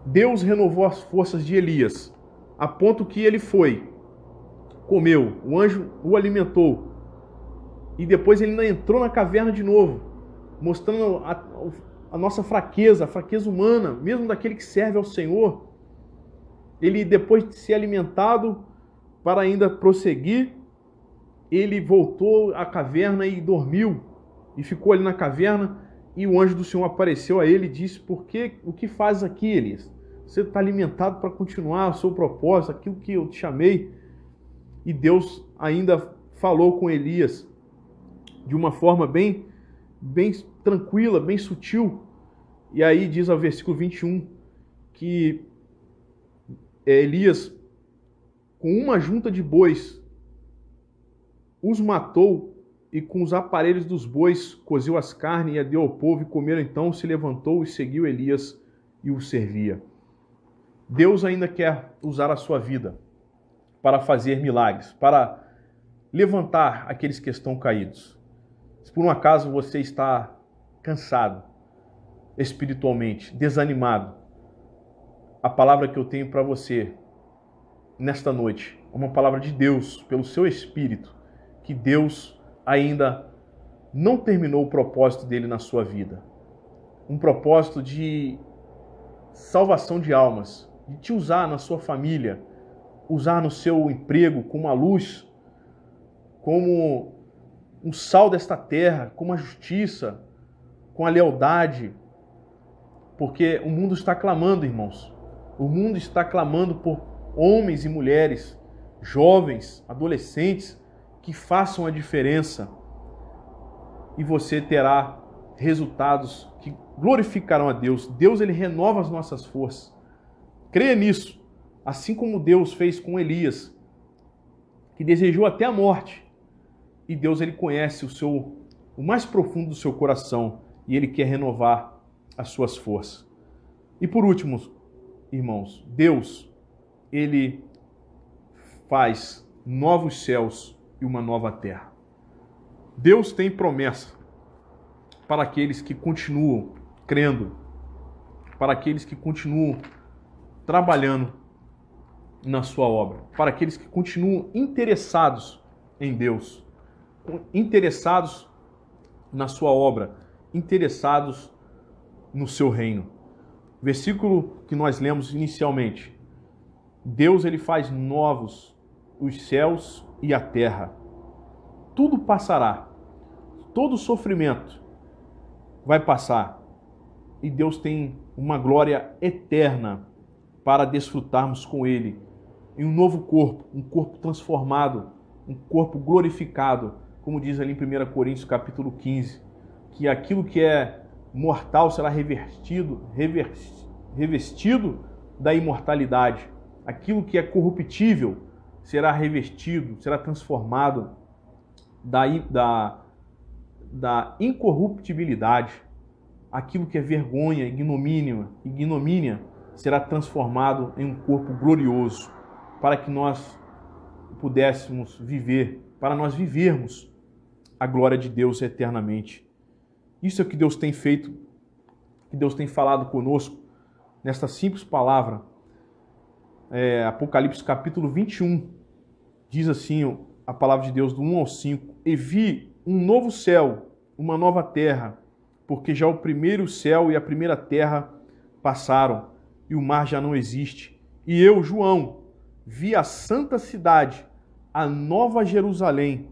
Deus renovou as forças de Elias, a ponto que ele foi, comeu, o anjo o alimentou, e depois ele ainda entrou na caverna de novo, mostrando a nossa fraqueza, a fraqueza humana, mesmo daquele que serve ao Senhor. Ele, depois de ser alimentado, para ainda prosseguir, ele voltou à caverna e dormiu, e ficou ali na caverna, e o anjo do Senhor apareceu a ele e disse: O que fazes aqui, Elias? Você está alimentado para continuar o seu propósito, aquilo que eu te chamei. E Deus ainda falou com Elias de uma forma bem tranquila, bem sutil. E aí diz ao versículo 21 que Elias, com uma junta de bois, os matou, e com os aparelhos dos bois cozeu as carnes e a deu ao povo, e comeram. Então se levantou e seguiu Elias e o servia. Deus ainda quer usar a sua vida para fazer milagres, para levantar aqueles que estão caídos. Se por um acaso você está cansado espiritualmente, desanimado, a palavra que eu tenho para você nesta noite é uma palavra de Deus, pelo seu Espírito, que Deus ainda não terminou o propósito dele na sua vida. Um propósito de salvação de almas, de te usar na sua família, usar no seu emprego como a luz, como um sal desta terra, como a justiça, com a lealdade, porque o mundo está clamando, irmãos. O mundo está clamando por homens e mulheres, jovens, adolescentes, que façam a diferença, e você terá resultados que glorificarão a Deus. Deus, ele renova as nossas forças. Creia nisso, assim como Deus fez com Elias, que desejou até a morte, e Deus, ele conhece o mais profundo do seu coração, e ele quer renovar as suas forças. E por último, irmãos, Deus, ele faz novos céus e uma nova terra. Deus tem promessa para aqueles que continuam crendo, para aqueles que continuam trabalhando na sua obra, para aqueles que continuam interessados em Deus, interessados na sua obra, interessados no seu reino. Versículo que nós lemos inicialmente: Deus, ele faz novos os céus e a terra. Tudo passará, todo sofrimento vai passar, e Deus tem uma glória eterna para desfrutarmos com Ele em um novo corpo, um corpo transformado, um corpo glorificado, como diz ali em 1 Coríntios capítulo 15, que aquilo que é mortal será revestido da imortalidade, aquilo que é corruptível será revestido, será transformado da incorruptibilidade, aquilo que é vergonha, ignomínia, será transformado em um corpo glorioso, para que nós pudéssemos viver, para nós vivermos a glória de Deus eternamente. Isso é o que Deus tem feito, que Deus tem falado conosco, nesta simples palavra. Apocalipse capítulo 21, diz assim a palavra de Deus, do 1 ao 5, e vi um novo céu, uma nova terra, porque já o primeiro céu e a primeira terra passaram, e o mar já não existe. E eu, João, vi a santa cidade, a nova Jerusalém,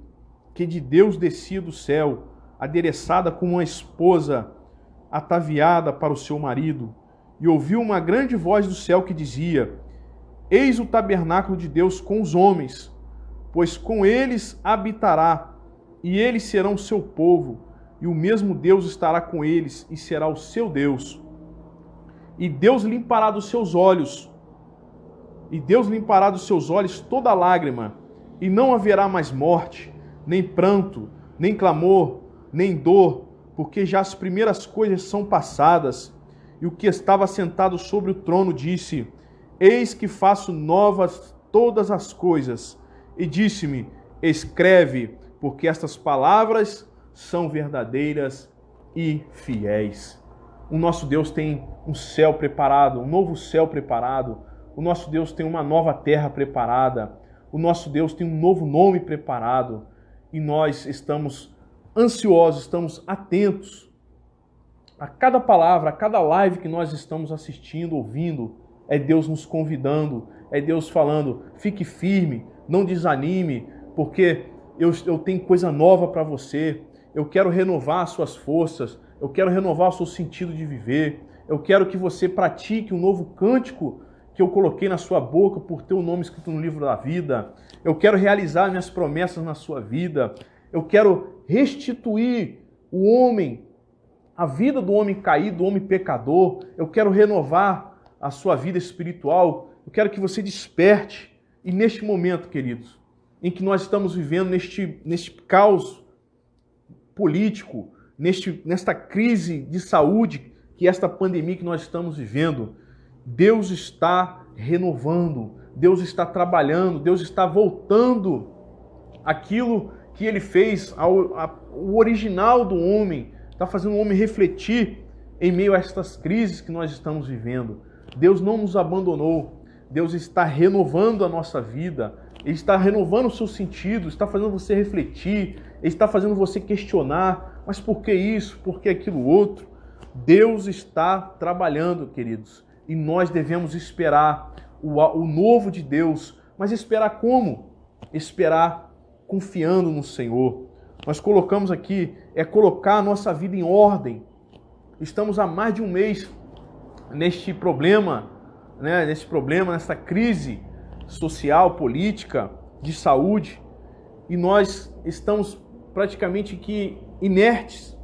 que de Deus descia do céu, adereçada como uma esposa ataviada para o seu marido. E ouvi uma grande voz do céu que dizia: Eis o tabernáculo de Deus com os homens, pois com eles habitará, e eles serão seu povo, e o mesmo Deus estará com eles, e será o seu Deus. E Deus limpará dos seus olhos, toda lágrima, e não haverá mais morte, nem pranto, nem clamor, nem dor, porque já as primeiras coisas são passadas. E o que estava sentado sobre o trono disse: Eis que faço novas todas as coisas. E disse-me: Escreve, porque estas palavras são verdadeiras e fiéis. O nosso Deus tem um céu preparado, um novo céu preparado. O nosso Deus tem uma nova terra preparada. O nosso Deus tem um novo nome preparado. E nós estamos ansiosos, estamos atentos a cada palavra, a cada live que nós estamos assistindo, ouvindo. É Deus nos convidando, é Deus falando: fique firme, não desanime, porque eu tenho coisa nova para você. Eu quero renovar as suas forças, eu quero renovar o seu sentido de viver. Eu quero que você pratique um novo cântico que eu coloquei na sua boca por ter o nome escrito no livro da vida. Eu quero realizar minhas promessas na sua vida. Eu quero restituir o homem, a vida do homem caído, do homem pecador. Eu quero renovar a sua vida espiritual. Eu quero que você desperte. E neste momento, queridos, em que nós estamos vivendo neste caos político, nesta crise de saúde, que é esta pandemia que nós estamos vivendo, Deus está renovando, Deus está trabalhando, Deus está voltando aquilo que Ele fez, o original do homem, está fazendo o homem refletir em meio a estas crises que nós estamos vivendo. Deus não nos abandonou, Deus está renovando a nossa vida, Ele está renovando o seu sentido, está fazendo você refletir, Ele está fazendo você questionar: mas por que isso? Por que aquilo outro? Deus está trabalhando, queridos, e nós devemos esperar o novo de Deus. Mas esperar como? Esperar confiando no Senhor. Nós colocamos aqui, colocar a nossa vida em ordem. Estamos há mais de um mês neste problema, nessa crise social, política, de saúde, e nós estamos praticamente que inertes,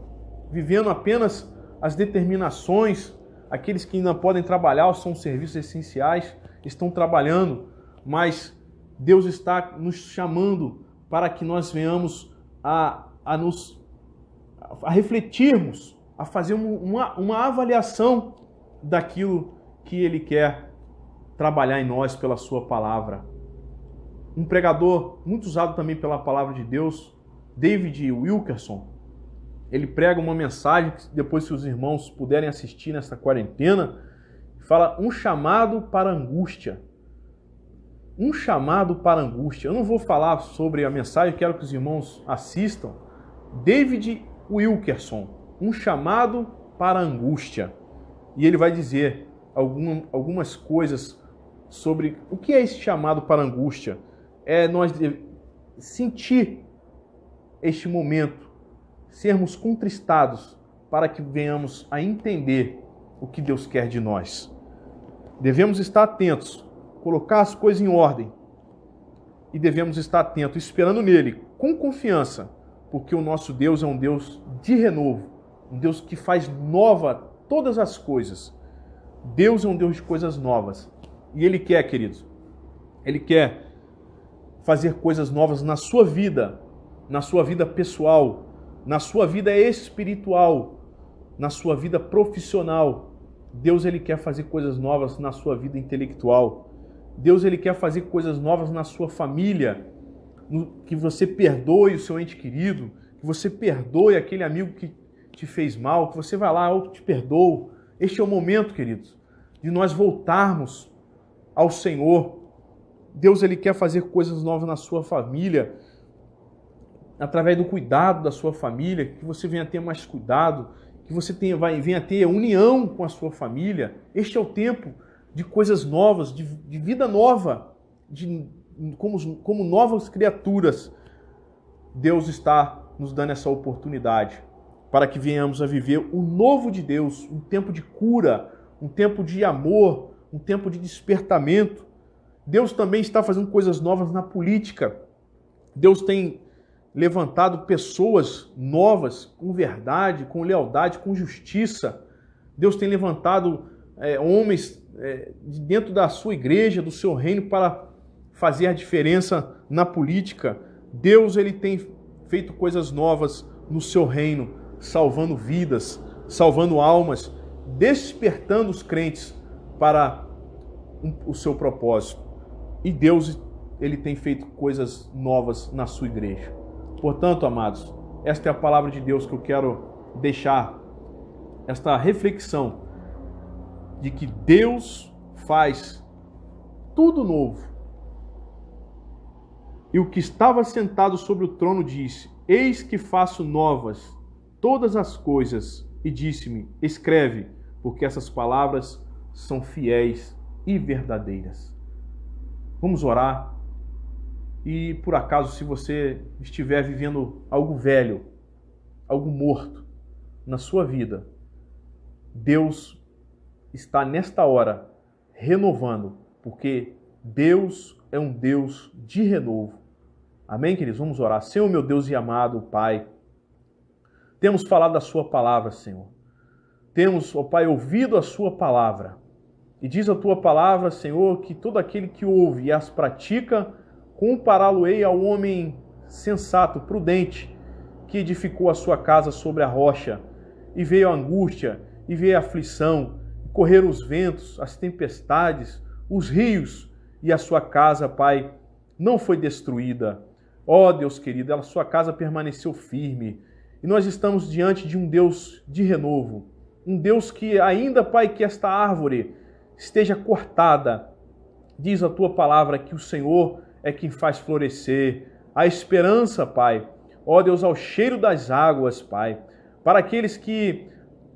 vivendo apenas as determinações. Aqueles que ainda podem trabalhar, são serviços essenciais, estão trabalhando, mas Deus está nos chamando para que nós venhamos a refletirmos, a fazer uma avaliação daquilo que Ele quer trabalhar em nós pela sua palavra. Um pregador muito usado também pela palavra de Deus, David Wilkerson, ele prega uma mensagem que depois, se os irmãos puderem assistir nessa quarentena, fala: um chamado para a angústia. Um chamado para a angústia. Eu não vou falar sobre a mensagem, quero que os irmãos assistam. David Wilkerson, um chamado para a angústia. E ele vai dizer algumas coisas sobre o que é esse chamado para a angústia. É nós sentir este momento, sermos contristados, para que venhamos a entender o que Deus quer de nós. Devemos estar atentos, colocar as coisas em ordem, e devemos estar atentos, esperando nele, com confiança, porque o nosso Deus é um Deus de renovo, um Deus que faz nova todas as coisas. Deus é um Deus de coisas novas, e Ele quer, queridos, Ele quer fazer coisas novas na sua vida pessoal, na sua vida espiritual, na sua vida profissional. Deus, Ele quer fazer coisas novas na sua vida intelectual. Deus, Ele quer fazer coisas novas na sua família. Que você perdoe o seu ente querido, que você perdoe aquele amigo que te fez mal, que você vai lá, eu te perdoo. Este é o momento, queridos, de nós voltarmos ao Senhor. Deus, Ele quer fazer coisas novas na sua família, através do cuidado da sua família, que você venha ter mais cuidado, que você venha ter união com a sua família. Este é o tempo de coisas novas, de vida nova, como novas criaturas. Deus está nos dando essa oportunidade para que venhamos a viver o novo de Deus, um tempo de cura, um tempo de amor, um tempo de despertamento. Deus também está fazendo coisas novas na política. Deus tem levantado pessoas novas, com verdade, com lealdade, com justiça. Deus tem levantado homens de dentro da sua igreja, do seu reino, para fazer a diferença na política. Deus, Ele tem feito coisas novas no seu reino, salvando vidas, salvando almas, despertando os crentes para o seu propósito. E Deus, Ele tem feito coisas novas na sua igreja. Portanto, amados, esta é a palavra de Deus que eu quero deixar, esta reflexão de que Deus faz tudo novo. E o que estava sentado sobre o trono disse: eis que faço novas todas as coisas. E disse-me: escreve, porque essas palavras são fiéis e verdadeiras. Vamos orar. E por acaso, se você estiver vivendo algo velho, algo morto na sua vida, Deus está nesta hora renovando, porque Deus é um Deus de renovo. Amém, queridos? Vamos orar. Senhor, meu Deus e amado Pai, temos falado da sua palavra, Senhor. Temos, ó Pai, ouvido a sua palavra. E diz a tua palavra, Senhor, que todo aquele que ouve e as pratica, compará-lo-ei ao homem sensato, prudente, que edificou a sua casa sobre a rocha, e veio a angústia, e veio a aflição, e correram os ventos, as tempestades, os rios, e a sua casa, Pai, não foi destruída. Ó Deus querido, a sua casa permaneceu firme, e nós estamos diante de um Deus de renovo, um Deus que ainda, Pai, que esta árvore esteja cortada, diz a tua palavra que o Senhor é quem faz florescer a esperança, Pai. Ó Deus, ao cheiro das águas, Pai, para aqueles que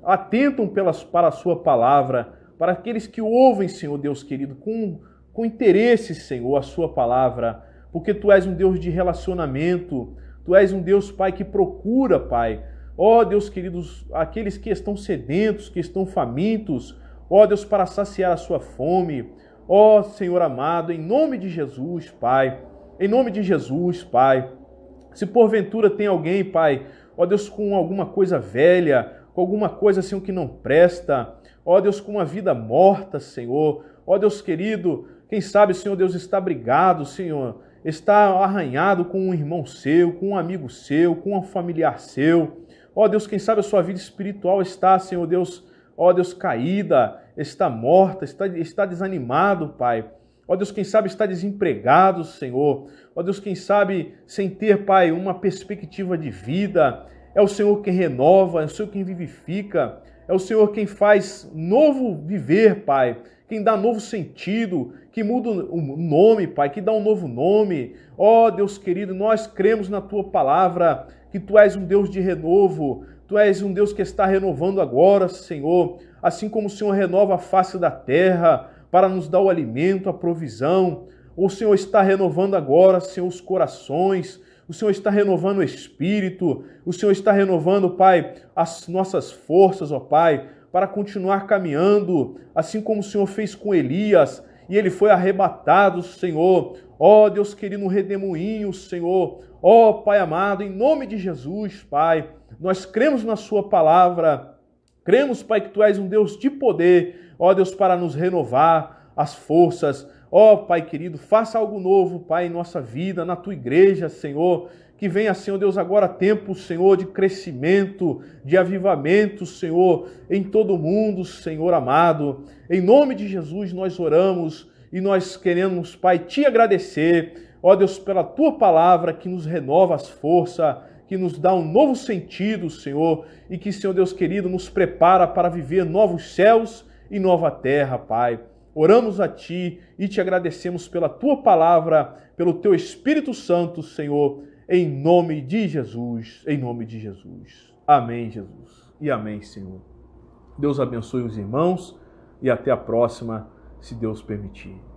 atentam para a sua palavra, para aqueles que ouvem, Senhor Deus querido, com interesse, Senhor, a sua palavra, porque Tu és um Deus de relacionamento, Tu és um Deus, Pai, que procura, Pai. Ó Deus querido, aqueles que estão sedentos, que estão famintos, ó Deus, para saciar a sua fome. Ó Senhor amado, em nome de Jesus, Pai, em nome de Jesus, Pai, se porventura tem alguém, Pai, ó Deus, com alguma coisa velha, com alguma coisa, Senhor, que não presta, ó Deus, com uma vida morta, Senhor, ó Deus querido, quem sabe, Senhor Deus, está brigado, Senhor, está arranhado com um irmão seu, com um amigo seu, com um familiar seu, ó Deus, quem sabe a sua vida espiritual está, Senhor Deus, ó Deus, caída, está morta, está desanimado, Pai. Ó Deus, quem sabe está desempregado, Senhor. Ó Deus, quem sabe sem ter, Pai, uma perspectiva de vida. É o Senhor quem renova, é o Senhor quem vivifica, é o Senhor quem faz novo viver, Pai. Quem dá novo sentido, que muda o nome, Pai, que dá um novo nome. Ó Deus querido, nós cremos na Tua palavra, que Tu és um Deus de renovo. Tu és um Deus que está renovando agora, Senhor, assim como o Senhor renova a face da terra para nos dar o alimento, a provisão. O Senhor está renovando agora, Senhor, os corações. O Senhor está renovando o espírito. O Senhor está renovando, Pai, as nossas forças, ó Pai, para continuar caminhando, assim como o Senhor fez com Elias, e ele foi arrebatado, Senhor. Ó Deus querido, um redemoinho, Senhor. Ó Pai amado, em nome de Jesus, Pai, nós cremos na Sua palavra, cremos, Pai, que Tu és um Deus de poder, ó Deus, para nos renovar as forças, Ó, Pai querido, faça algo novo, Pai, em nossa vida, na Tua igreja, Senhor. Que venha, Senhor Deus, agora tempo, Senhor, de crescimento, de avivamento, Senhor, em todo o mundo, Senhor amado. Em nome de Jesus nós oramos e nós queremos, Pai, Te agradecer, ó Deus, pela Tua palavra que nos renova as forças, que nos dá um novo sentido, Senhor, e que, Senhor Deus querido, nos prepara para viver novos céus e nova terra, Pai. Oramos a Ti e Te agradecemos pela Tua palavra, pelo Teu Espírito Santo, Senhor, em nome de Jesus, em nome de Jesus. Amém, Jesus. E amém, Senhor. Deus abençoe os irmãos e até a próxima, se Deus permitir.